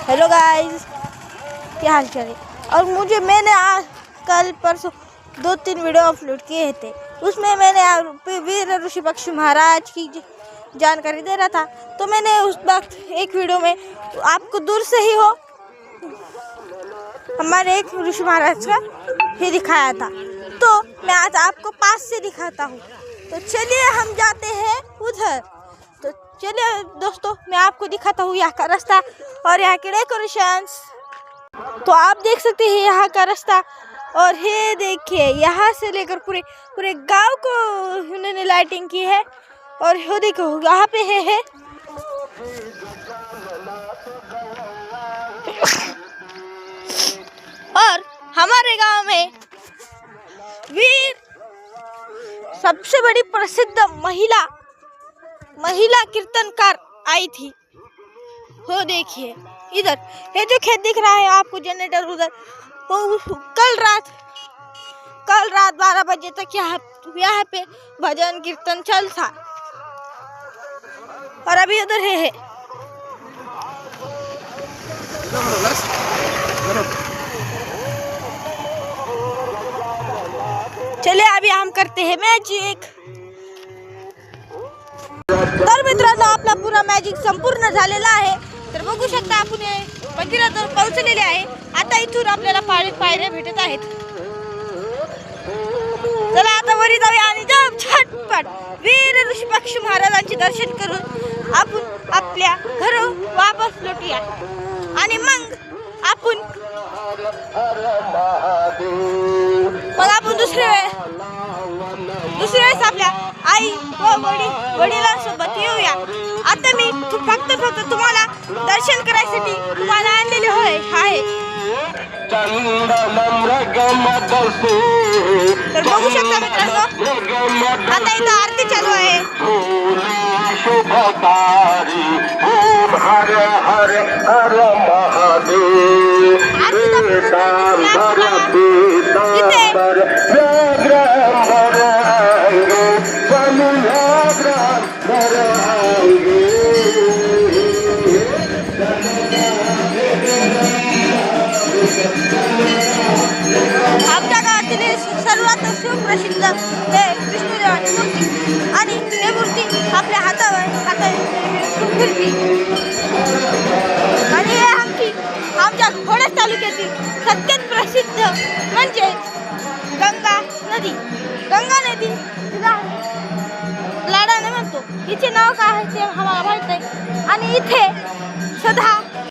Hello guys, क्या हाल चाल है। और मैंने आज कल परसों 2-3 वीडियो अपलोड किए थे। उसमें मैंने वीर ऋषि पक्षी महाराज की जानकारी दे रहा था। तो मैंने उस वक्त एक वीडियो में आपको दूर से ही हो हमारे एक ऋषि महाराज का ही दिखाया था। तो मैं आज आपको पास से दिखाता हूँ। तो चलिए हम जाते हैं उधर। तो चलिए दोस्तों, मैं आपको दिखाता हूँ यहाँ का रास्ता और यहाँ के डेकोरेशंस। तो आप देख सकते हैं यहाँ का रास्ता, और ये देखिए यहाँ से लेकर पूरे गांव को उन्होंने लाइटिंग की है। और ये देखो यहाँ पे है और हमारे गांव में वीर सबसे बड़ी प्रसिद्ध महिला कीर्तनकार आई थी। वो देखिए इधर, ये जो खेत दिख रहा है आपको जनरेटर उधर, वो कल रात 12 बजे तक यहाँ पे भजन कीर्तन चल था। और अभी उधर है चलिए अभी हम करते हैं मॅजिक। तर मित्रांनो, आपला पूरा मॅजिक संपूर्ण झालेला आहे। तर बघू शकता आपण मंदिरात पोहोचलेले आहे। आता इथून आपल्याला पायऱ्या भेटत आहेत। चला आता वरी जाऊया आणि झटपट वीर ऋषी पक्षी महाराजांचे दर्शन करून आपण आपल्या घरी वापस लौटूया। आणि मग आपण दुसऱ्या वेळेस आपल्या आई व वडिलांसोबत येऊया। आता मी फक्त तुम्हाला दर्शन करायसाठी तुम्हाला आणलेले आहे। तर बघू शकता मित्रांनो, आता इथं आरती चालू आहे। आमच्या गावातील सर्वात सुप्रसिद्ध हे विष्णुदेवाची मूर्ती, आणि ही मूर्ती आपल्या हातावर फिरते। आणि हे आमच्या घोडस तालुक्यातील सगळ्यात प्रसिद्ध म्हणजे गंगा नदी लाडाने म्हणतो। हिचे नाव काय आहे ते आम्हाला माहित नाही। आणि इथे सदा